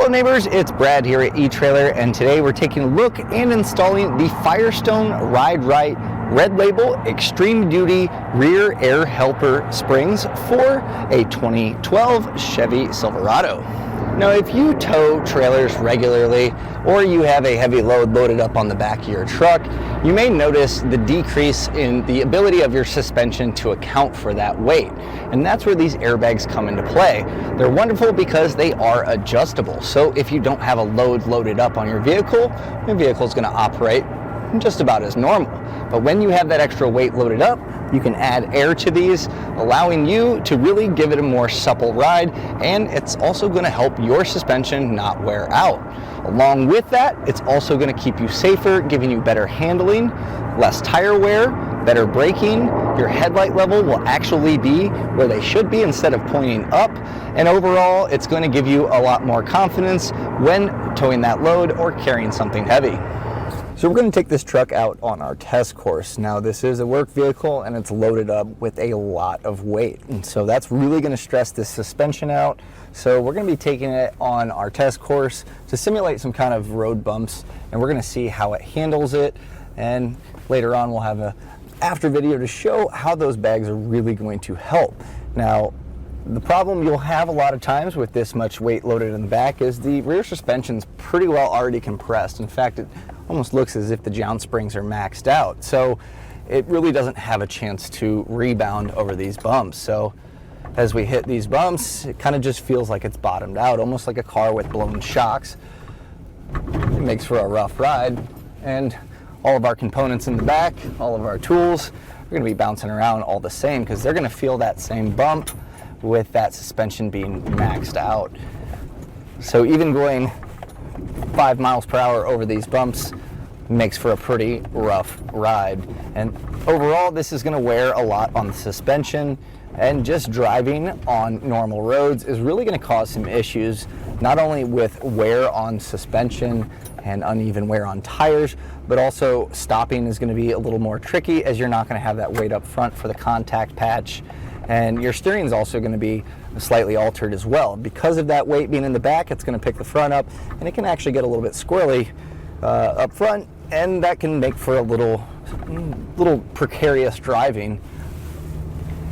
Hello neighbors, it's Brad here at eTrailer, and today we're taking a look and installing the Firestone Ride-Rite Red Label Extreme Duty Rear Air Helper Springs for a 2012 Chevy Silverado. Now if you tow trailers regularly or you have a heavy load loaded up on the back of your truck, you may notice the decrease in the ability of your suspension to account for that weight. And that's where these airbags come into play. They're wonderful because they are adjustable. So if you don't have a load loaded up on your vehicle is going to operate just about as normal. But when you have that extra weight loaded up, you can add air to these, allowing you to really give it a more supple ride, and it's also going to help your suspension not wear out. Along with that, it's also going to keep you safer, giving you better handling, less tire wear, better braking. Your headlight level will actually be where they should be instead of pointing up, and overall it's going to give you a lot more confidence when towing that load or carrying something heavy. So we're going to take this truck out on our test course. Now this is a work vehicle and it's loaded up with a lot of weight, and so that's really going to stress this suspension out. So we're going to be taking it on our test course to simulate some kind of road bumps, and we're going to see how it handles it, and later on we'll have a after video to show how those bags are really going to help. Now the problem you'll have a lot of times with this much weight loaded in the back is the rear suspension's pretty well already compressed. In fact, it almost looks as if the jound springs are maxed out. So it really doesn't have a chance to rebound over these bumps. So as we hit these bumps, it kind of just feels like it's bottomed out, almost like a car with blown shocks. It makes for a rough ride, and all of our components in the back, all of our tools, are going to be bouncing around all the same because they're going to feel that same bump with that suspension being maxed out. So even going 5 miles per hour over these bumps makes for a pretty rough ride. And overall, this is going to wear a lot on the suspension, and just driving on normal roads is really going to cause some issues, not only with wear on suspension and uneven wear on tires, but also stopping is going to be a little more tricky as you're not going to have that weight up front for the contact patch. And your steering is also going to be slightly altered as well. Because of that weight being in the back, it's going to pick the front up, and it can actually get a little bit squirrely up front, and that can make for a little precarious driving.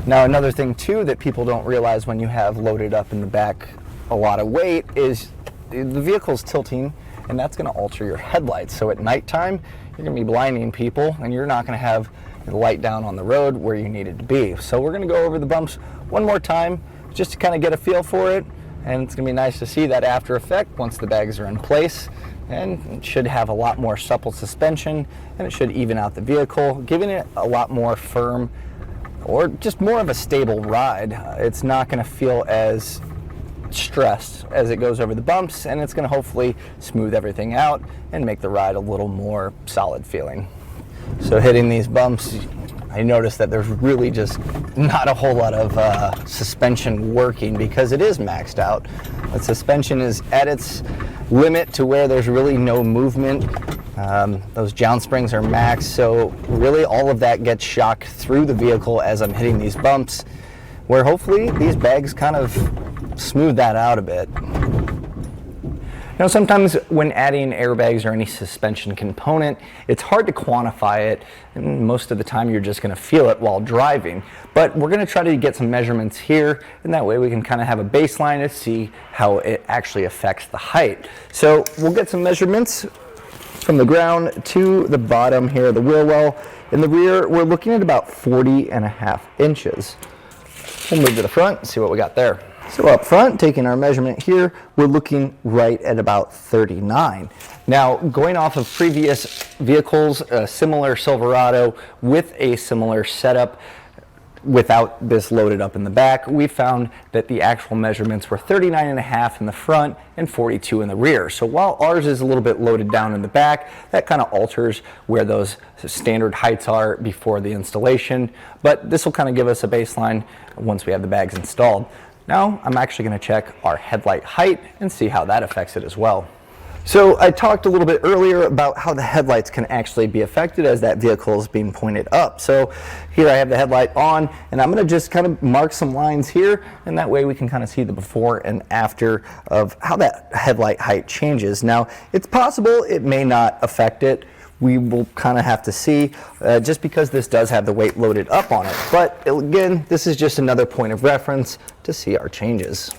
Now another thing too that people don't realize when you have loaded up in the back a lot of weight is the vehicle's tilting, and that's going to alter your headlights. So at nighttime, you're going to be blinding people, and you're not going to have the light down on the road where you need it to be. So we're going to go over the bumps one more time just to kind of get a feel for it, and it's going to be nice to see that after effect once the bags are in place, and it should have a lot more supple suspension, and it should even out the vehicle, giving it a lot more firm or just more of a stable ride. It's not going to feel as stressed as it goes over the bumps, and it's going to hopefully smooth everything out and make the ride a little more solid feeling. So hitting these bumps, I noticed that there's really just not a whole lot of suspension working because it is maxed out. The suspension is at its limit to where there's really no movement. Those jound springs are maxed, so really all of that gets shocked through the vehicle as I'm hitting these bumps, where hopefully these bags kind of smooth that out a bit. Now sometimes when adding airbags or any suspension component, it's hard to quantify it, and most of the time you're just going to feel it while driving. But we're going to try to get some measurements here, and that way we can kind of have a baseline to see how it actually affects the height. So we'll get some measurements from the ground to the bottom here of the wheel well. In the rear, we're looking at about 40.5 inches. We'll move to the front and see what we got there. So up front, taking our measurement here, we're looking right at about 39. Now, going off of previous vehicles, a similar Silverado with a similar setup, without this loaded up in the back, we found that the actual measurements were 39.5 in the front and 42 in the rear. So while ours is a little bit loaded down in the back, that kind of alters where those standard heights are before the installation, but this will kind of give us a baseline once we have the bags installed. Now I'm actually going to check our headlight height and see how that affects it as well. So I talked a little bit earlier about how the headlights can actually be affected as that vehicle is being pointed up. So here I have the headlight on, and I'm going to just kind of mark some lines here, and that way we can kind of see the before and after of how that headlight height changes. Now, it's possible it may not affect it. We will kind of have to see, just because this does have the weight loaded up on it. But again, this is just another point of reference to see our changes.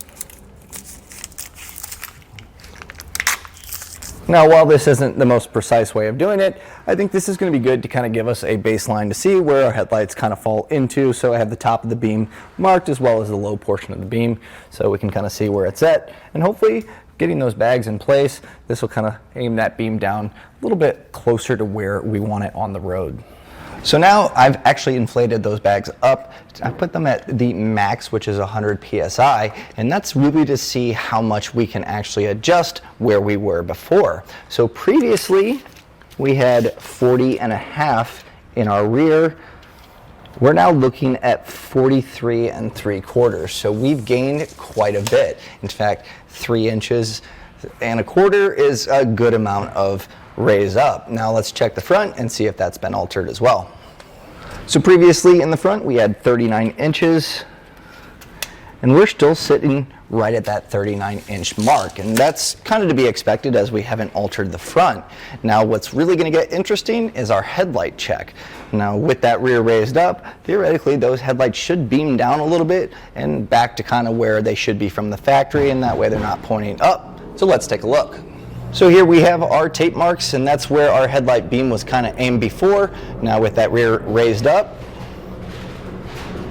Now, while this isn't the most precise way of doing it, I think this is going to be good to kind of give us a baseline to see where our headlights kind of fall into. So I have the top of the beam marked as well as the low portion of the beam, so we can kind of see where it's at. And hopefully, getting those bags in place, this will kind of aim that beam down a little bit closer to where we want it on the road. So now I've actually inflated those bags up. I put them at the max, which is 100 PSI, and that's really to see how much we can actually adjust where we were before. So previously we had 40.5 in our rear. We're now looking at 43 3/4. So we've gained quite a bit. In fact, 3 inches and a quarter is a good amount of raise up. Now let's check the front and see if that's been altered as well. So previously in the front we had 39 inches, and we're still sitting right at that 39-inch mark, and that's kind of to be expected as we haven't altered the front. Now what's really going to get interesting is our headlight check. Now with that rear raised up, theoretically those headlights should beam down a little bit and back to kind of where they should be from the factory, and that way they're not pointing up. So let's take a look. So here we have our tape marks, and that's where our headlight beam was kind of aimed before. Now with that rear raised up,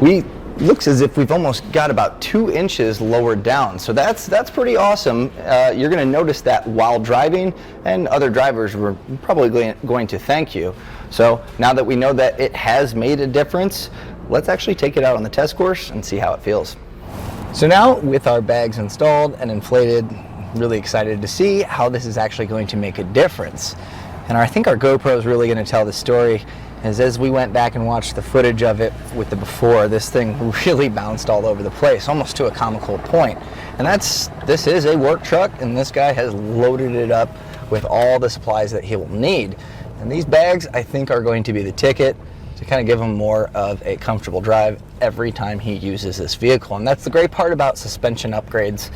looks as if we've almost got about 2 inches lowered down. So that's pretty awesome. You're going to notice that while driving, and other drivers were probably going to thank you. So now that we know that it has made a difference, let's actually take it out on the test course and see how it feels. So now with our bags installed and inflated, really excited to see how this is actually going to make a difference. And I think our GoPro is really going to tell the story, as we went back and watched the footage of it with the before, this thing really bounced all over the place, almost to a comical point. And this is a work truck, and this guy has loaded it up with all the supplies that he will need. And these bags, I think, are going to be the ticket to kind of give him more of a comfortable drive every time he uses this vehicle. And that's the great part about suspension upgrades,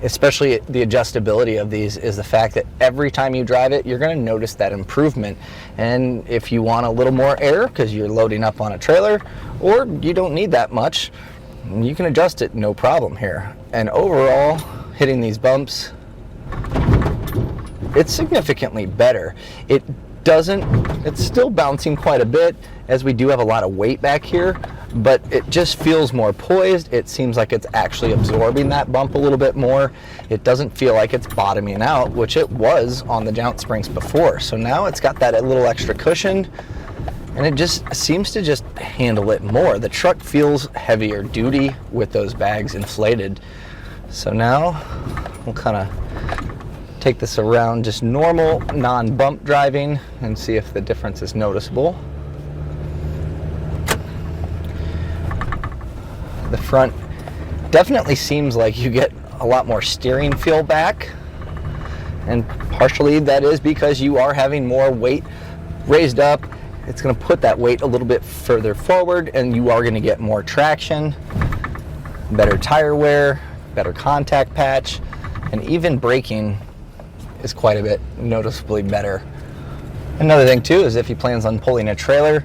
especially the adjustability of these, is the fact that every time you drive it, you're going to notice that improvement. And if you want a little more air because you're loading up on a trailer, or you don't need that much, you can adjust it no problem here. And overall, hitting these bumps, it's significantly better. It's still bouncing quite a bit, as we do have a lot of weight back here, but it just feels more poised. It seems like it's actually absorbing that bump a little bit more. It doesn't feel like it's bottoming out, which it was on the joint springs before. So now it's got that little extra cushion, and it just seems to just handle it more. The truck feels heavier duty with those bags inflated. So now we'll kind of take this around just normal, non-bump driving and see if the difference is noticeable. The front definitely seems like you get a lot more steering feel back, and partially that is because you are having more weight raised up. It's going to put that weight a little bit further forward, and you are going to get more traction, better tire wear, better contact patch, and even braking is quite a bit noticeably better. Another thing too is if he plans on pulling a trailer,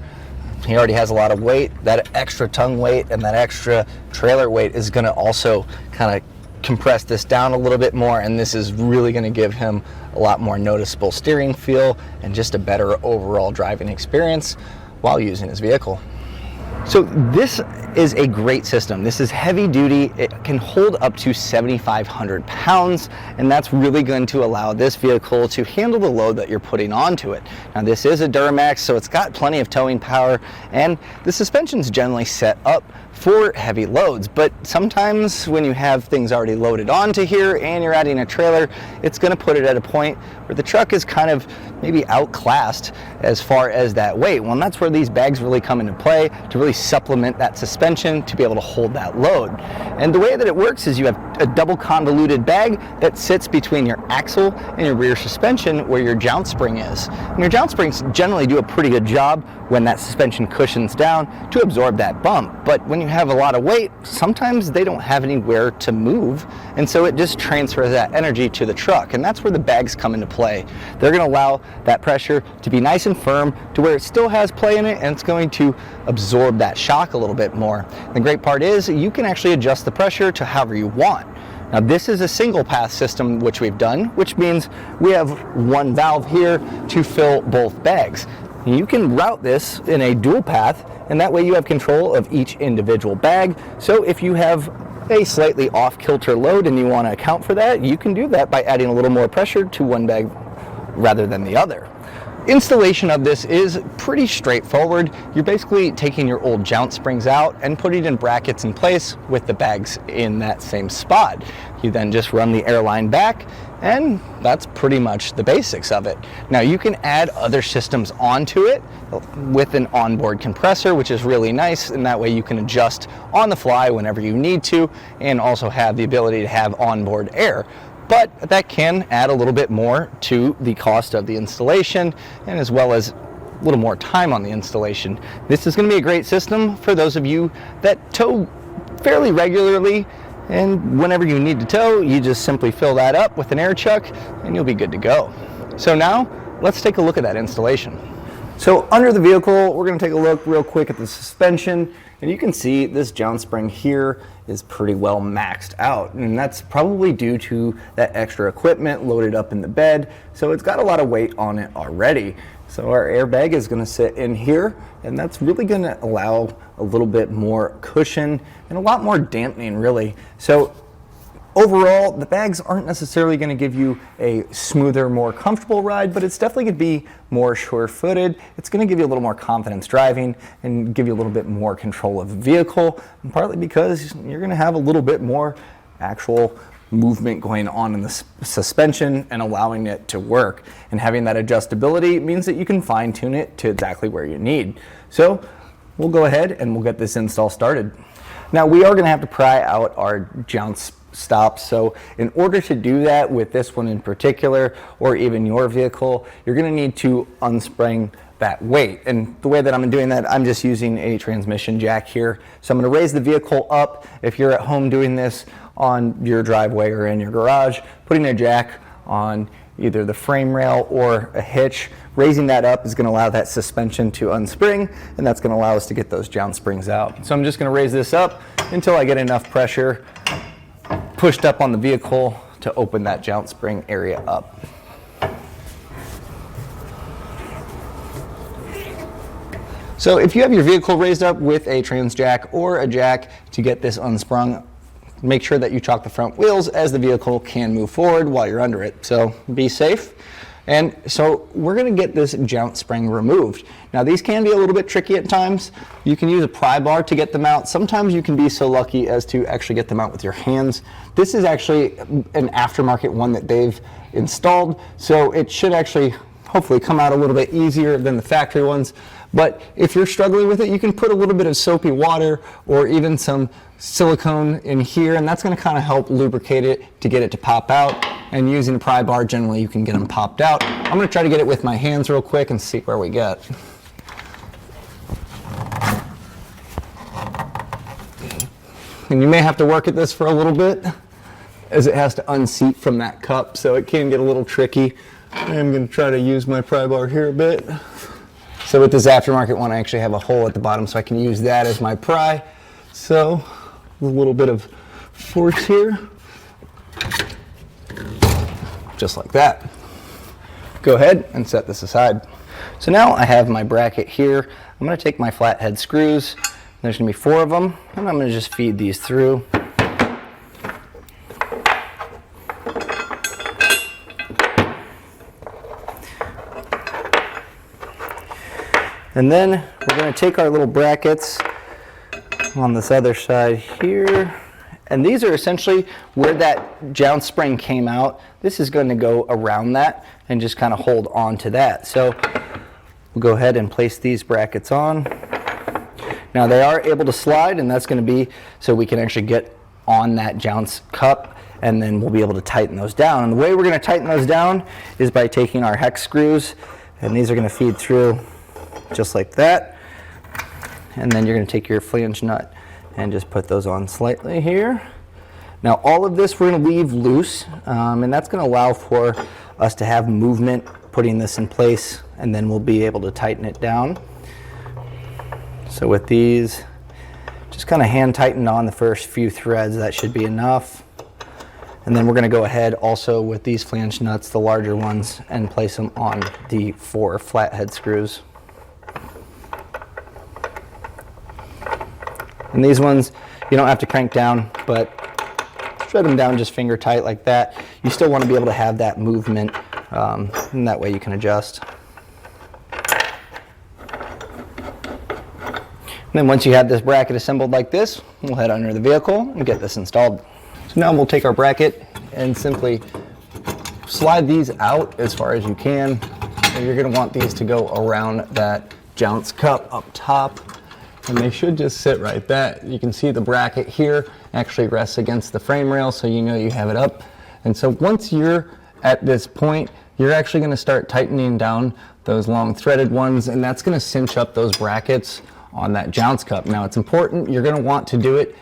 he already has a lot of weight. That extra tongue weight and that extra trailer weight is going to also kind of compress this down a little bit more, and this is really going to give him a lot more noticeable steering feel and just a better overall driving experience while using his vehicle. So this is a great system. This is heavy duty. It can hold up to 7,500 pounds, and that's really going to allow this vehicle to handle the load that you're putting onto it. Now this is a Duramax, so it's got plenty of towing power, and the suspension's generally set up for heavy loads, but sometimes when you have things already loaded onto here and you're adding a trailer, it's going to put it at a point where the truck is kind of maybe outclassed as far as that weight. Well, and that's where these bags really come into play to really supplement that suspension suspension to be able to hold that load. And the way that it works is you have a double convoluted bag that sits between your axle and your rear suspension where your jounce spring is. And your jounce springs generally do a pretty good job when that suspension cushions down to absorb that bump. But when you have a lot of weight, sometimes they don't have anywhere to move, and so it just transfers that energy to the truck, and that's where the bags come into play. They're going to allow that pressure to be nice and firm to where it still has play in it, and it's going to absorb that shock a little bit more. The great part is you can actually adjust the pressure to however you want. Now this is a single path system which we've done, which means we have one valve here to fill both bags. You can route this in a dual path, and that way you have control of each individual bag. So if you have a slightly off-kilter load and you want to account for that, you can do that by adding a little more pressure to one bag rather than the other. Installation of this is pretty straightforward. You're basically taking your old jounce springs out and putting in brackets in place with the bags in that same spot. You then just run the airline back, and that's pretty much the basics of it. Now you can add other systems onto it with an onboard compressor, which is really nice, and that way you can adjust on the fly whenever you need to, and also have the ability to have onboard air. But that can add a little bit more to the cost of the installation, and as well as a little more time on the installation. This is going to be a great system for those of you that tow fairly regularly, and whenever you need to tow, you just simply fill that up with an air chuck and you'll be good to go. So now let's take a look at that installation. So under the vehicle, we're going to take a look real quick at the suspension, and you can see this jounce spring here is pretty well maxed out, and that's probably due to that extra equipment loaded up in the bed, so it's got a lot of weight on it already. So our airbag is going to sit in here, and that's really going to allow a little bit more cushion and a lot more dampening really. So overall, the bags aren't necessarily going to give you a smoother, more comfortable ride, but it's definitely going to be more sure-footed. It's going to give you a little more confidence driving and give you a little bit more control of the vehicle, and partly because you're going to have a little bit more actual movement going on in the suspension and allowing it to work. And having that adjustability means that you can fine-tune it to exactly where you need. So we'll go ahead and we'll get this install started. Now we are going to have to pry out our jounce stops. So in order to do that with this one in particular, or even your vehicle, you're going to need to unspring that weight. And the way that I'm doing that, I'm just using a transmission jack here. So I'm going to raise the vehicle up. If you're at home doing this on your driveway or in your garage, putting a jack on either the frame rail or a hitch, raising that up is going to allow that suspension to unspring, and that's going to allow us to get those jounce springs out. So I'm just going to raise this up until I get enough pressure pushed up on the vehicle to open that jounce spring area up. So if you have your vehicle raised up with a trans jack or a jack to get this unsprung, make sure that you chock the front wheels as the vehicle can move forward while you're under it. So be safe. And so we're going to get this jounce spring removed. Now these can be a little bit tricky at times. You can use a pry bar to get them out. Sometimes you can be so lucky as to actually get them out with your hands. This is actually an aftermarket one that they've installed, so it should actually hopefully come out a little bit easier than the factory ones. But if you're struggling with it, you can put a little bit of soapy water or even some silicone in here, and that's going to kind of help lubricate it to get it to pop out. And using a pry bar, generally you can get them popped out. I'm going to try to get it with my hands real quick and see where we get. And you may have to work at this for a little bit, as it has to unseat from that cup, so it can get a little tricky. I'm going to try to use my pry bar here a bit. So with this aftermarket one, I actually have a hole at the bottom, so I can use that as my pry. So a little bit of force here, just like that. Go ahead and set this aside. So now I have my bracket here. I'm going to take my flathead screws. There's going to be 4 of them, and I'm going to just feed these through. And then we're going to take our little brackets on this other side here, and these are essentially where that jounce spring came out. This is going to go around that and just kind of hold on to that. So we'll go ahead and place these brackets on. Now they are able to slide, and that's going to be so we can actually get on that jounce cup, and then we'll be able to tighten those down. And the way we're going to tighten those down is by taking our hex screws, and these are going to feed through just like that. And then you're going to take your flange nut and just put those on slightly here. Now all of this we're going to leave loose, and that's going to allow for us to have movement putting this in place, and then we'll be able to tighten it down. So with these, just kind of hand tighten on the first few threads. That should be enough. And then we're going to go ahead also with these flange nuts, the larger ones, and place them on the 4 flathead screws. And these ones, you don't have to crank down, but shred them down just finger tight like that. You still want to be able to have that movement, and that way you can adjust. And then once you have this bracket assembled like this, we'll head under the vehicle and get this installed. So now we'll take our bracket and simply slide these out as far as you can. And you're going to want these to go around that jounce cup up top. And they should just sit right there. You can see the bracket here actually rests against the frame rail, so you know you have it up. And so once you're at this point, you're actually going to start tightening down those long threaded ones, and that's going to cinch up those brackets on that jounce cup. Now it's important, you're going to want to do it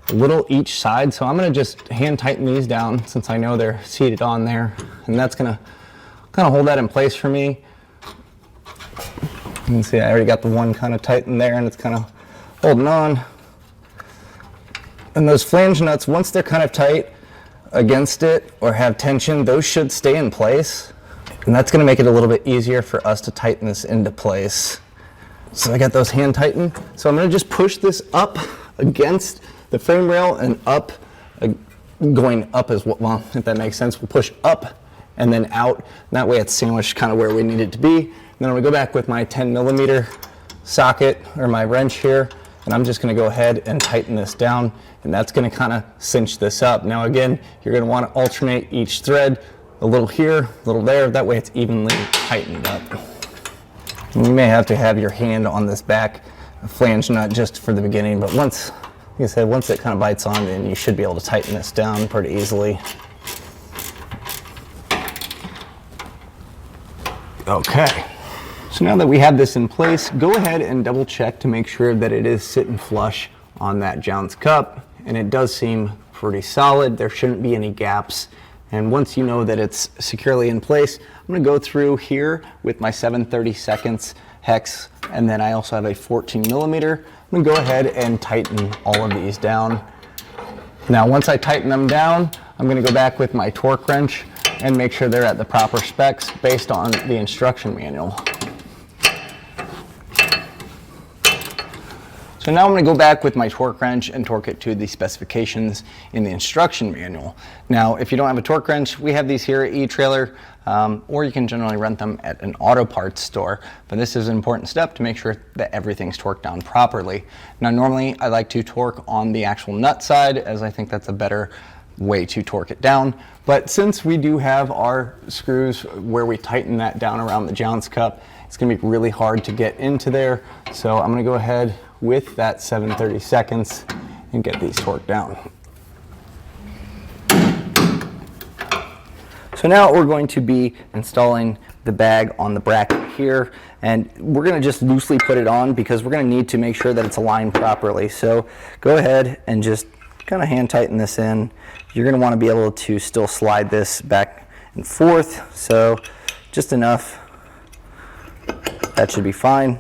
a little each side, so I'm going to just hand tighten these down since I know they're seated on there, and that's going to kind of hold that in place for me. You can see I already got the one kind of tightened there, and it's kind of holding on. And those flange nuts, once they're kind of tight against it or have tension, those should stay in place, and that's going to make it a little bit easier for us to tighten this into place. So I got those hand tightened, so I'm going to just push this up against the frame rail and up, going up as well, if that makes sense. We'll push up and then out, and that way it's sandwiched kind of where we need it to be. And then I'm going to go back with my 10mm socket or my wrench here, and I'm just going to go ahead and tighten this down, and that's going to kind of cinch this up. Now again, you're going to want to alternate each thread, a little here, a little there, that way it's evenly tightened up. And you may have to have your hand on this back flange nut just for the beginning, but once, like I said, once it kind of bites on, then you should be able to tighten this down pretty easily. Okay. So now that we have this in place, go ahead and double check to make sure that it is sitting flush on that jounce cup, and it does seem pretty solid. There shouldn't be any gaps. And once you know that it's securely in place, I'm going to go through here with my 7/32 hex, and then I also have a 14mm. I'm going to go ahead and tighten all of these down. Now once I tighten them down, I'm going to go back with my torque wrench and make sure they're at the proper specs based on the instruction manual. So now I'm going to go back with my torque wrench and torque it to the specifications in the instruction manual. Now, if you don't have a torque wrench, we have these here at eTrailer, or you can generally rent them at an auto parts store. But this is an important step to make sure that everything's torqued down properly. Now, normally I like to torque on the actual nut side, as I think that's a better way to torque it down. But since we do have our screws where we tighten that down around the jounce cup, it's going to be really hard to get into there. So I'm going to go ahead with that 7/32 and get these torqued down. So now we're going to be installing the bag on the bracket here, and we're going to just loosely put it on because we're going to need to make sure that it's aligned properly. So go ahead and just kind of hand tighten this in. You're going to want to be able to still slide this back and forth, so just enough. That should be fine.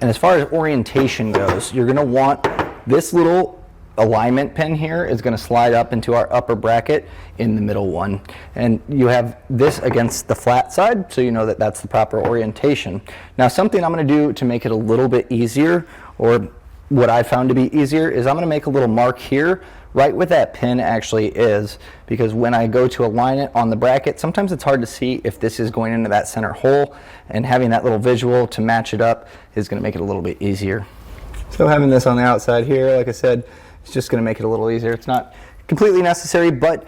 And as far as orientation goes, you're going to want this little alignment pin here is going to slide up into our upper bracket in the middle one. And you have this against the flat side, so you know that that's the proper orientation. Now something I'm going to do to make it a little bit easier, or what I found to be easier, is I'm going to make a little mark here right where that pin actually is, because when I go to align it on the bracket, sometimes it's hard to see if this is going into that center hole, and having that little visual to match it up is going to make it a little bit easier. So having this on the outside here, like I said, it's just going to make it a little easier. It's not completely necessary, but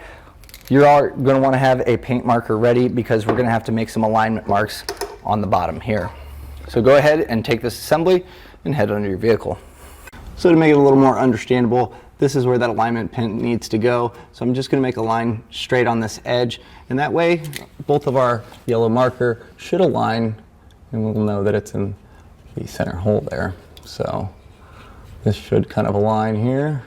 you are going to want to have a paint marker ready because we're going to have to make some alignment marks on the bottom here. So go ahead and take this assembly and head under your vehicle. So to make it a little more understandable, this is where that alignment pin needs to go. So I'm just going to make a line straight on this edge, and that way both of our yellow marker should align, and we'll know that it's in the center hole there. So this should kind of align here.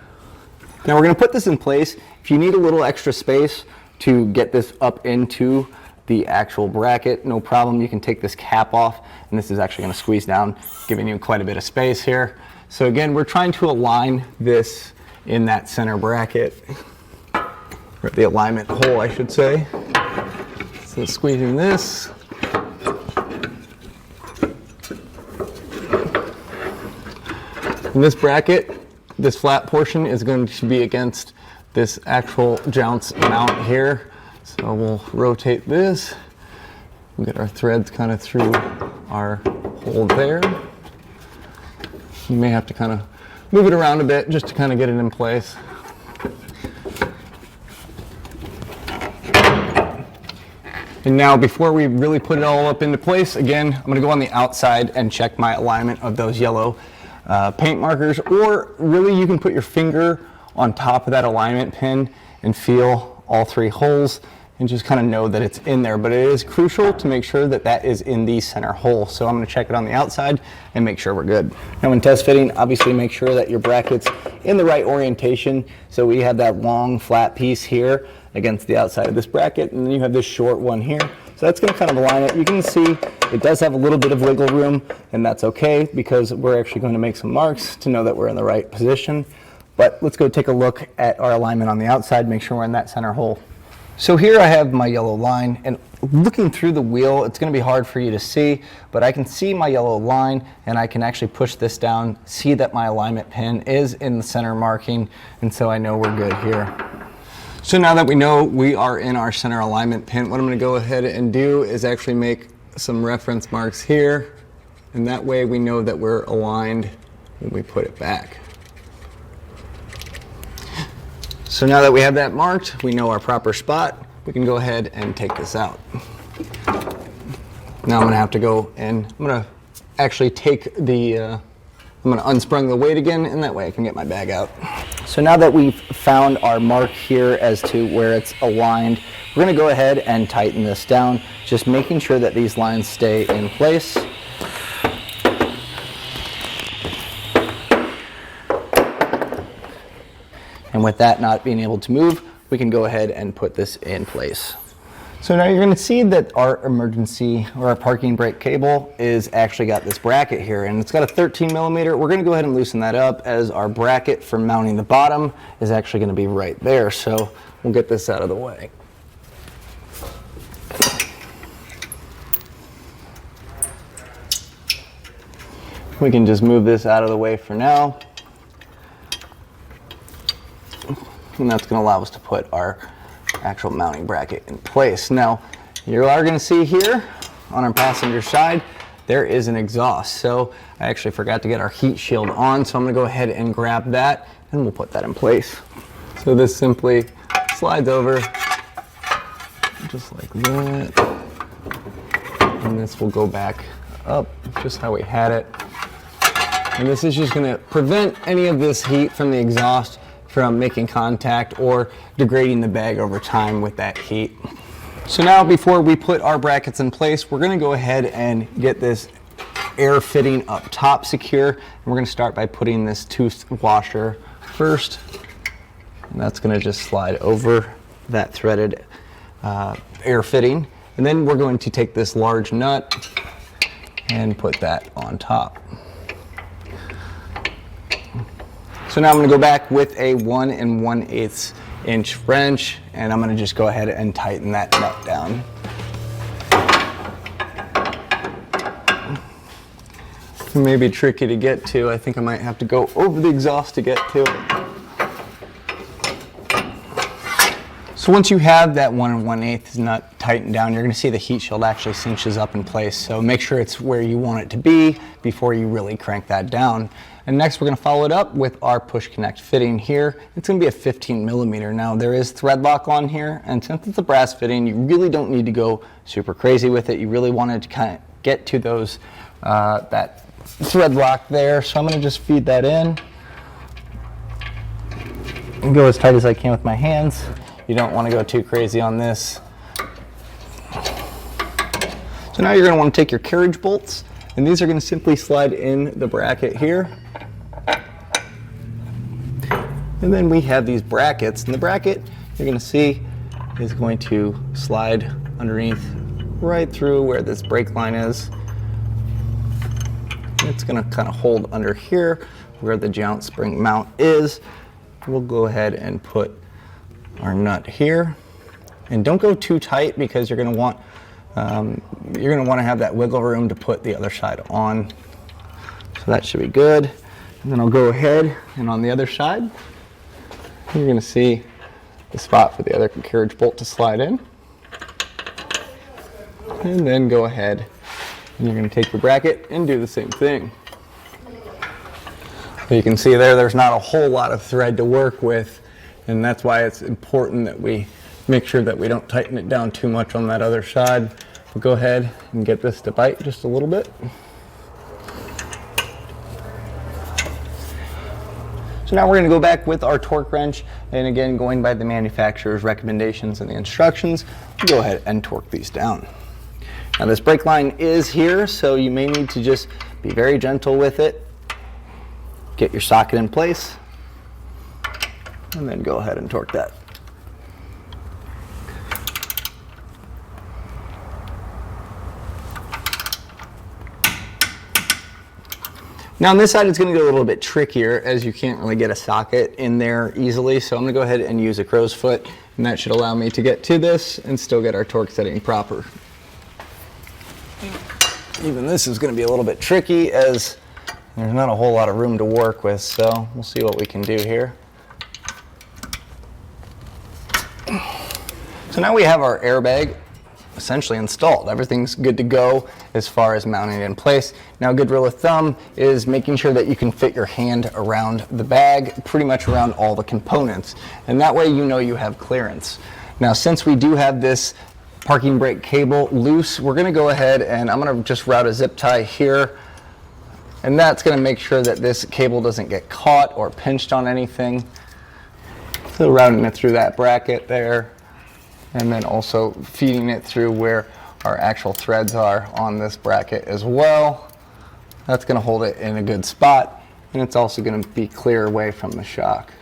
Now we're going to put this in place. If you need a little extra space to get this up into the actual bracket, no problem. You can take this cap off, and this is actually going to squeeze down, giving you quite a bit of space here. So again, we're trying to align this in that center bracket, or the alignment hole, I should say. So squeezing this. In this bracket, this flat portion is going to be against this actual jounce mount here. So we'll rotate this. We'll get our threads kind of through our hole there. You may have to kind of move it around a bit just to kind of get it in place. And now before we really put it all up into place, again, I'm going to go on the outside and check my alignment of those yellow paint markers, or really you can put your finger on top of that alignment pin and feel all three holes and just kind of know that it's in there. But it is crucial to make sure that that is in the center hole. So I'm going to check it on the outside and make sure we're good. Now when test fitting, obviously make sure that your bracket's in the right orientation. So we have that long flat piece here against the outside of this bracket, and then you have this short one here. So that's going to kind of align it. You can see it does have a little bit of wiggle room, and that's okay because we're actually going to make some marks to know that we're in the right position. But let's go take a look at our alignment on the outside, make sure we're in that center hole. So here I have my yellow line, and looking through the wheel, it's going to be hard for you to see, but I can see my yellow line, and I can actually push this down, see that my alignment pin is in the center marking, and so I know we're good here. So now that we know we are in our center alignment pin, what I'm going to go ahead and do is actually make some reference marks here, and that way we know that we're aligned when we put it back. So now that we have that marked, we know our proper spot, we can go ahead and take this out. Now I'm going to have to go and I'm going to actually take the, I'm going to unsprung the weight again, and that way I can get my bag out. So now that we've found our mark here as to where it's aligned, we're going to go ahead and tighten this down, just making sure that these lines stay in place. And with that not being able to move, we can go ahead and put this in place. So now you're going to see that our emergency or our parking brake cable is actually got this bracket here, and it's got a 13 millimeter. We're going to go ahead and loosen that up, as our bracket for mounting the bottom is actually going to be right there. So we'll get this out of the way. We can just move this out of the way for now. And that's going to allow us to put our actual mounting bracket in place. Now, you are going to see here on our passenger side, there is an exhaust. So I actually forgot to get our heat shield on, so I'm going to go ahead and grab that, and we'll put that in place. So this simply slides over just like that, and this will go back up just how we had it. And this is just going to prevent any of this heat from the exhaust from making contact or degrading the bag over time with that heat. So now before we put our brackets in place, we're going to go ahead and get this air fitting up top secure. And we're going to start by putting this tooth washer first. And that's going to just slide over that threaded air fitting. And then we're going to take this large nut and put that on top. So now I'm going to go back with a 1 1/8 inch wrench, and I'm going to just go ahead and tighten that nut down. It may be tricky to get to. I think I might have to go over the exhaust to get to it. So once you have that 1 1/8 nut tightened down, you're going to see the heat shield actually cinches up in place. So make sure it's where you want it to be before you really crank that down. And next we're going to follow it up with our push connect fitting here. It's going to be a 15 millimeter. Now there is thread lock on here, and since it's a brass fitting, you really don't need to go super crazy with it. You really wanted to kind of get to those that thread lock there. So I'm going to just feed that in. and go as tight as I can with my hands. You don't want to go too crazy on this. So now you're going to want to take your carriage bolts, and these are going to simply slide in the bracket here. And then we have these brackets, and the bracket you're going to see is going to slide underneath right through where this brake line is. It's going to kind of hold under here where the joint spring mount is. We'll go ahead and put our nut here, and don't go too tight because you're going to want to have that wiggle room to put the other side on. So that should be good. And then I'll go ahead, and on the other side you're going to see the spot for the other carriage bolt to slide in. And then go ahead and you're going to take your bracket and do the same thing. So you can see there's not a whole lot of thread to work with, and that's why it's important that we make sure that we don't tighten it down too much on that other side. We'll go ahead and get this to bite just a little bit. So now we're going to go back with our torque wrench, and again, going by the manufacturer's recommendations and the instructions, we'll go ahead and torque these down. Now this brake line is here, so you may need to just be very gentle with it. Get your socket in place, and then go ahead and torque that. Now on this side it's going to get a little bit trickier as you can't really get a socket in there easily, so I'm going to go ahead and use a crow's foot, and that should allow me to get to this and still get our torque setting proper. Even this is going to be a little bit tricky as there's not a whole lot of room to work with, so we'll see what we can do here. So now we have our airbag essentially installed. Everything's good to go as far as mounting it in place. Now a good rule of thumb is making sure that you can fit your hand around the bag, pretty much around all the components, and that way you know you have clearance. Now since we do have this parking brake cable loose, we're going to go ahead and I'm going to just route a zip tie here, and that's going to make sure that this cable doesn't get caught or pinched on anything. So routing it through that bracket there, and then also feeding it through where our actual threads are on this bracket as well. That's going to hold it in a good spot, and it's also going to be clear away from the shock.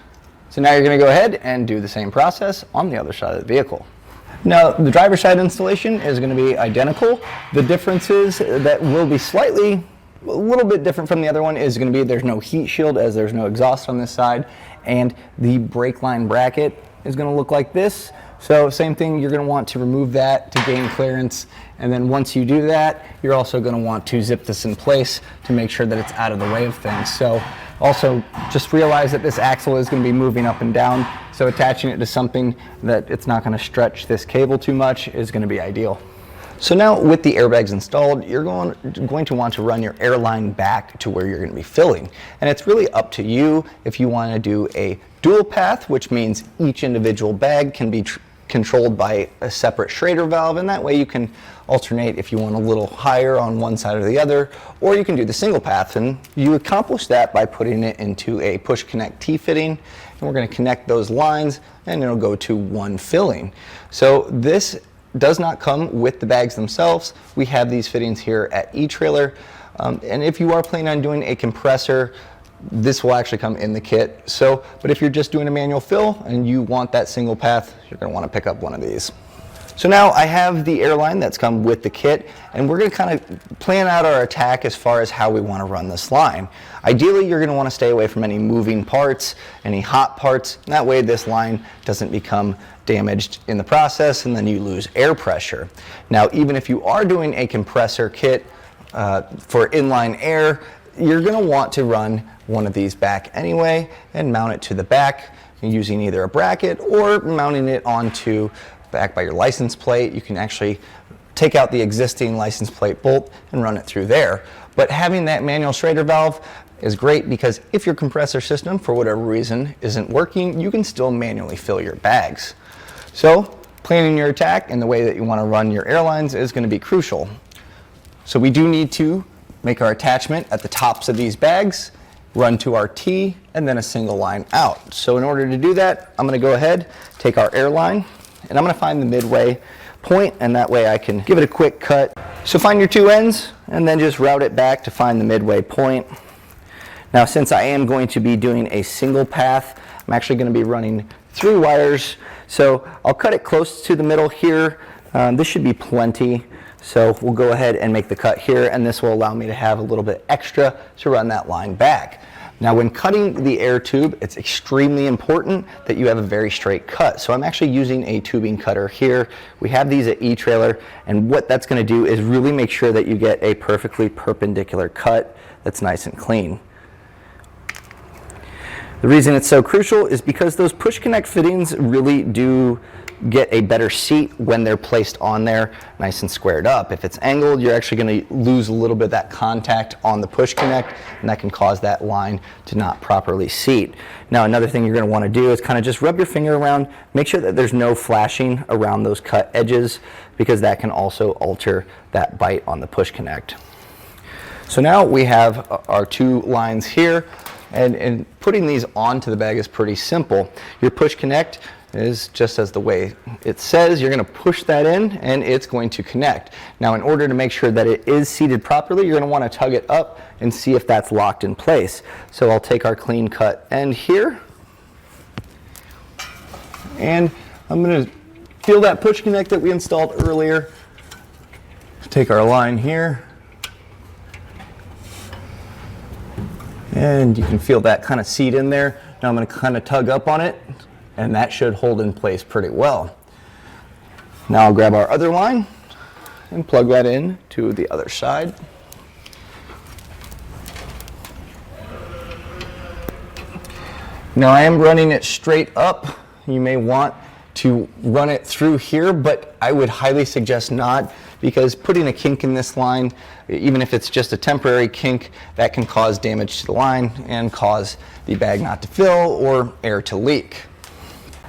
So now you're going to go ahead and do the same process on the other side of the vehicle. Now the driver's side installation is going to be identical. The difference is that will be a little bit different from the other one is going to be there's no heat shield as there's no exhaust on this side, and the brake line bracket is going to look like this. So same thing, you're going to want to remove that to gain clearance, and then once you do that, you're also going to want to zip this in place to make sure that it's out of the way of things. So also just realize that this axle is going to be moving up and down, so attaching it to something that it's not going to stretch this cable too much is going to be ideal. So now with the airbags installed, you're going to want to run your airline back to where you're going to be filling. And it's really up to you if you want to do a dual path, which means each individual bag can be controlled by a separate Schrader valve, and that way you can alternate if you want a little higher on one side or the other, or you can do the single path, and you accomplish that by putting it into a push connect T-fitting, and we're going to connect those lines and it'll go to one filling. So this does not come with the bags themselves. We have these fittings here at eTrailer, and if you are planning on doing a compressor, this will actually come in the kit. So, but if you're just doing a manual fill and you want that single path, you're going to want to pick up one of these. So now I have the airline that's come with the kit, and we're going to kind of plan out our attack as far as how we want to run this line. Ideally, you're going to want to stay away from any moving parts, any hot parts, and that way this line doesn't become damaged in the process and then you lose air pressure. Now, even if you are doing a compressor kit for inline air, you're going to want to run one of these back anyway and mount it to the back using either a bracket or mounting it onto back by your license plate. You can actually take out the existing license plate bolt and run it through there. But having that manual Schrader valve is great because if your compressor system for whatever reason isn't working, you can still manually fill your bags. So planning your attack and the way that you want to run your airlines is going to be crucial. So we do need to make our attachment at the tops of these bags. run to our T, and then a single line out. So in order to do that, I'm going to go ahead, take our air line, and I'm going to find the midway point, and that way I can give it a quick cut. So find your two ends, and then just route it back to find the midway point. Now, since I am going to be doing a single path, I'm actually going to be running 3 wires. So I'll cut it close to the middle here. This should be plenty. So we'll go ahead and make the cut here, and this will allow me to have a little bit extra to run that line back. Now, when cutting the air tube, it's extremely important that you have a very straight cut. So I'm actually using a tubing cutter here. We have these at eTrailer, and what that's going to do is really make sure that you get a perfectly perpendicular cut that's nice and clean. The reason it's so crucial is because those push connect fittings really do get a better seat when they're placed on there nice and squared up. If it's angled, you're actually going to lose a little bit of that contact on the push connect, and that can cause that line to not properly seat. Now, another thing you're going to want to do is kind of just rub your finger around, make sure that there's no flashing around those cut edges, because that can also alter that bite on the push connect. So now we have our 2 lines here, and putting these onto the bag is pretty simple. Your push connect is just as the way it says. You're going to push that in, and it's going to connect. Now, in order to make sure that it is seated properly, you're going to want to tug it up and see if that's locked in place. So I'll take our clean cut end here, and I'm going to feel that push connect that we installed earlier. Take our line here, and you can feel that kind of seat in there. Now I'm going to kind of tug up on it, and that should hold in place pretty well. Now I'll grab our other line and plug that in to the other side. Now I am running it straight up. You may want to run it through here, but I would highly suggest not, because putting a kink in this line, even if it's just a temporary kink, that can cause damage to the line and cause the bag not to fill or air to leak.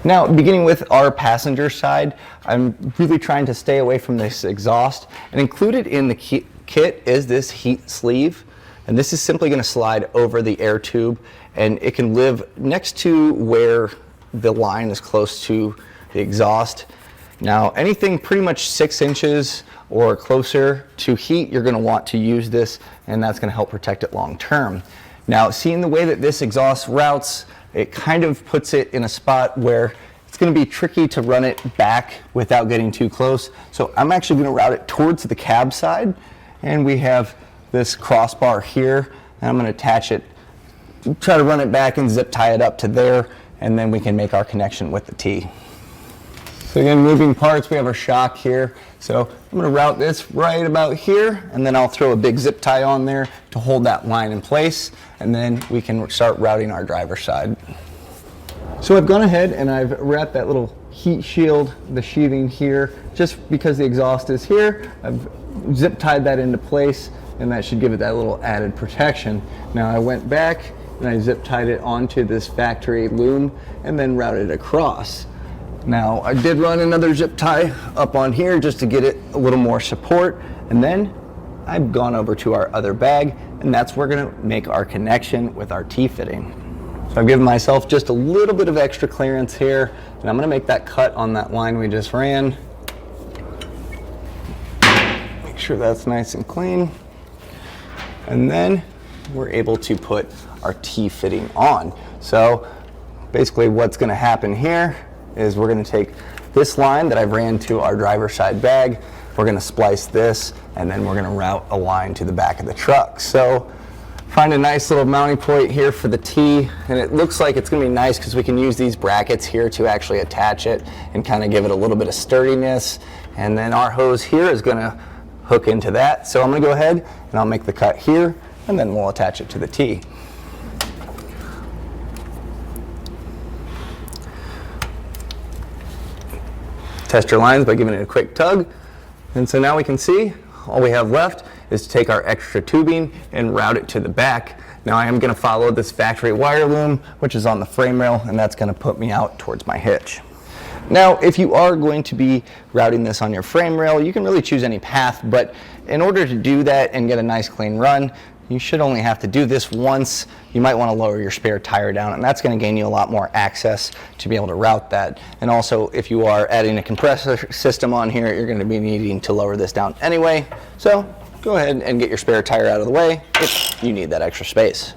Now, beginning with our passenger side, I'm really trying to stay away from this exhaust, and included in the kit is this heat sleeve, and this is simply going to slide over the air tube, and it can live next to where the line is close to the exhaust. Now, anything pretty much 6 inches or closer to heat, you're going to want to use this, and that's going to help protect it long term. Now, seeing the way that this exhaust routes, it kind of puts it in a spot where it's going to be tricky to run it back without getting too close. So I'm actually going to route it towards the cab side, and we have this crossbar here, and I'm going to attach it, try to run it back and zip tie it up to there, and then we can make our connection with the T. So again, moving parts, we have our shock here. So I'm going to route this right about here, and then I'll throw a big zip tie on there to hold that line in place, and then we can start routing our driver's side. So I've gone ahead and I've wrapped that little heat shield, the sheathing here, just because the exhaust is here. I've zip tied that into place, and that should give it that little added protection. Now I went back and I zip tied it onto this factory loom and then routed it across. Now, I did run another zip tie up on here just to get it a little more support, and then I've gone over to our other bag, and that's where we're going to make our connection with our T-fitting. So I've given myself just a little bit of extra clearance here, and I'm going to make that cut on that line we just ran. Make sure that's nice and clean, and then we're able to put our T-fitting on. So basically what's going to happen here is we're going to take this line that I've ran to our driver's side bag, we're going to splice this, and then we're going to route a line to the back of the truck. So find a nice little mounting point here for the T, and it looks like it's going to be nice because we can use these brackets here to actually attach it and kind of give it a little bit of sturdiness, and then our hose here is going to hook into that. So I'm going to go ahead and I'll make the cut here, and then we'll attach it to the T. Test your lines by giving it a quick tug. And so now we can see all we have left is to take our extra tubing and route it to the back. Now I am going to follow this factory wire loom, which is on the frame rail, and that's going to put me out towards my hitch. Now, if you are going to be routing this on your frame rail, you can really choose any path, but in order to do that and get a nice clean run, You should only have to do this once. You might want to lower your spare tire down, and that's going to gain you a lot more access to be able to route that. And also, if you are adding a compressor system on here, you're going to be needing to lower this down anyway. So go ahead and get your spare tire out of the way if you need that extra space.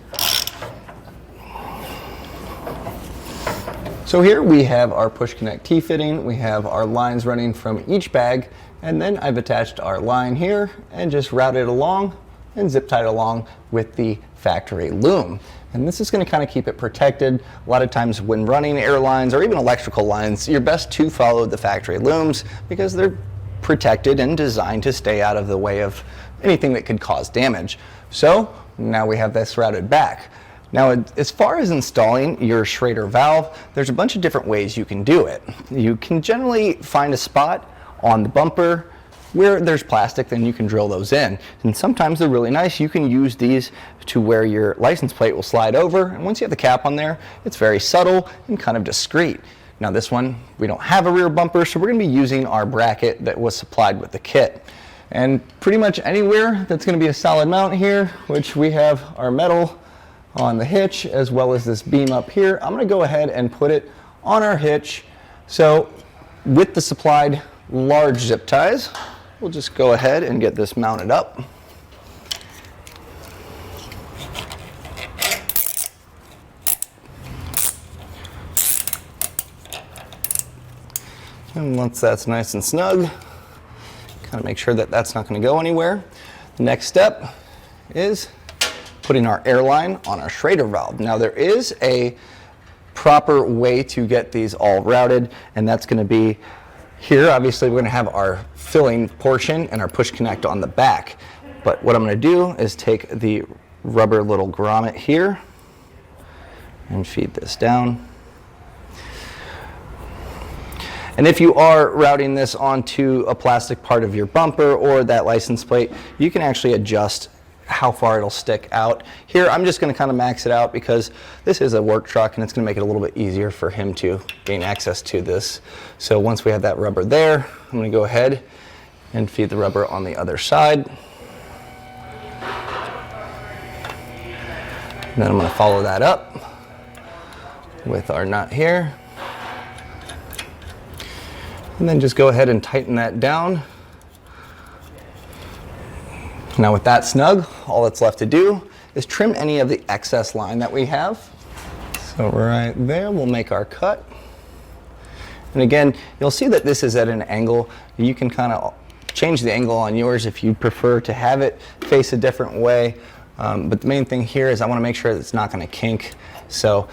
So here we have our push connect T-fitting. We have our lines running from each bag, and then I've attached our line here and just routed along and zip tied along with the factory loom. And this is going to kind of keep it protected. A lot of times when running air lines or even electrical lines, you're best to follow the factory looms because they're protected and designed to stay out of the way of anything that could cause damage. So now we have this routed back. Now, as far as installing your Schrader valve, there's a bunch of different ways you can do it. You can generally find a spot on the bumper where there's plastic, then you can drill those in. And sometimes they're really nice. You can use these to where your license plate will slide over. And once you have the cap on there, it's very subtle and kind of discreet. Now this one, we don't have a rear bumper, so we're gonna be using our bracket that was supplied with the kit. And pretty much anywhere that's gonna be a solid mount here, which we have our metal on the hitch as well as this beam up here, I'm gonna go ahead and put it on our hitch. So with the supplied large zip ties, we'll just go ahead and get this mounted up. And once that's nice and snug, kind of make sure that that's not going to go anywhere. The next step is putting our air line on our Schrader valve. Now there is a proper way to get these all routed, and that's going to be here. Obviously we're going to have our filling portion and our push connect on the back. But what I'm going to do is take the rubber little grommet here and feed this down. And if you are routing this onto a plastic part of your bumper or that license plate, you can actually adjust how far it'll stick out. Here I'm just going to kind of max it out because this is a work truck and it's going to make it a little bit easier for him to gain access to this. So once we have that rubber there, I'm going to go ahead and feed the rubber on the other side. And then I'm going to follow that up with our nut here. And then just go ahead and tighten that down. Now with that snug, all that's left to do is trim any of the excess line that we have. So right there, we'll make our cut. And again, you'll see that this is at an angle. You can kind of change the angle on yours if you prefer to have it face a different way. But the main thing here is I want to make sure that it's not going to kink. So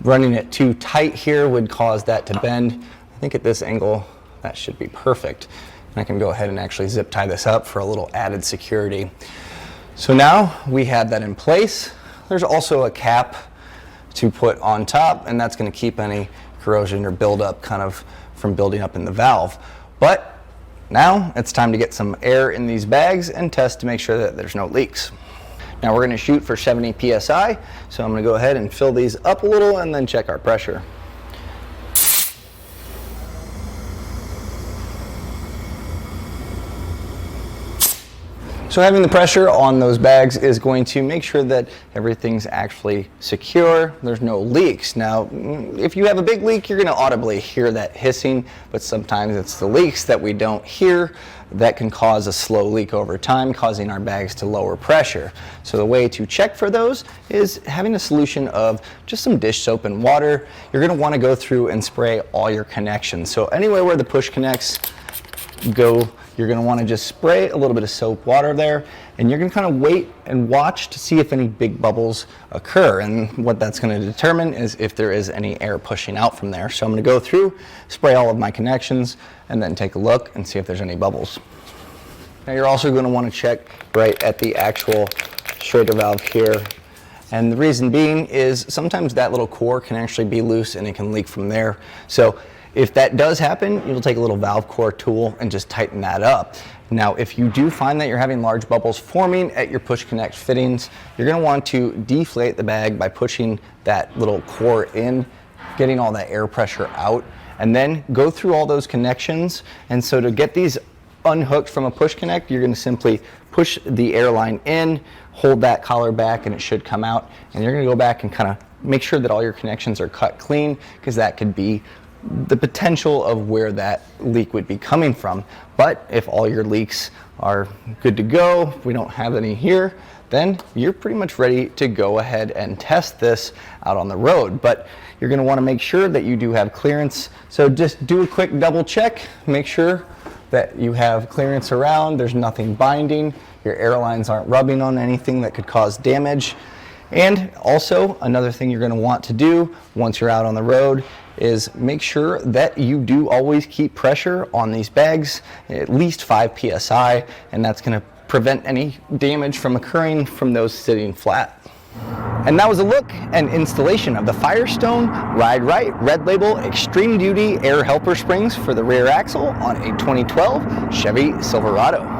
running it too tight here would cause that to bend. I think at this angle, that should be perfect. I can go ahead and actually zip tie this up for a little added security. So now we have that in place. There's also a cap to put on top, and that's going to keep any corrosion or buildup kind of from building up in the valve. But now it's time to get some air in these bags and test to make sure that there's no leaks. Now we're going to shoot for 70 psi, so I'm going to go ahead and fill these up a little and then check our pressure. So having the pressure on those bags is going to make sure that everything's actually secure, there's no leaks. Now, if you have a big leak, you're going to audibly hear that hissing, but sometimes it's the leaks that we don't hear that can cause a slow leak over time, causing our bags to lower pressure. So the way to check for those is having a solution of just some dish soap and water. You're going to want to go through and spray all your connections. So anywhere where the push connects go, you're going to want to just spray a little bit of soap water there, and you're going to kind of wait and watch to see if any big bubbles occur. And what that's going to determine is if there is any air pushing out from there. So I'm going to go through, spray all of my connections, and then take a look and see if there's any bubbles. Now you're also going to want to check right at the actual Schrader valve here. And the reason being is sometimes that little core can actually be loose and it can leak from there. So if that does happen, you'll take a little valve core tool and just tighten that up. Now, if you do find that you're having large bubbles forming at your push connect fittings, you're going to want to deflate the bag by pushing that little core in, getting all that air pressure out, and then go through all those connections. And so to get these unhooked from a push connect, you're going to simply push the air line in, hold that collar back, and it should come out. And you're going to go back and kind of make sure that all your connections are cut clean, because that could be the potential of where that leak would be coming from. But if all your leaks are good to go, we don't have any here, then you're pretty much ready to go ahead and test this out on the road. But you're going to want to make sure that you do have clearance. So just do a quick double check, make sure that you have clearance around, there's nothing binding, your air lines aren't rubbing on anything that could cause damage. And also, another thing you're going to want to do once you're out on the road is make sure that you do always keep pressure on these bags, at least 5 psi, and that's going to prevent any damage from occurring from those sitting flat. And that was a look and installation of the Firestone Ride-Rite Red Label Extreme Duty Air Helper Springs for the rear axle on a 2012 Chevy Silverado.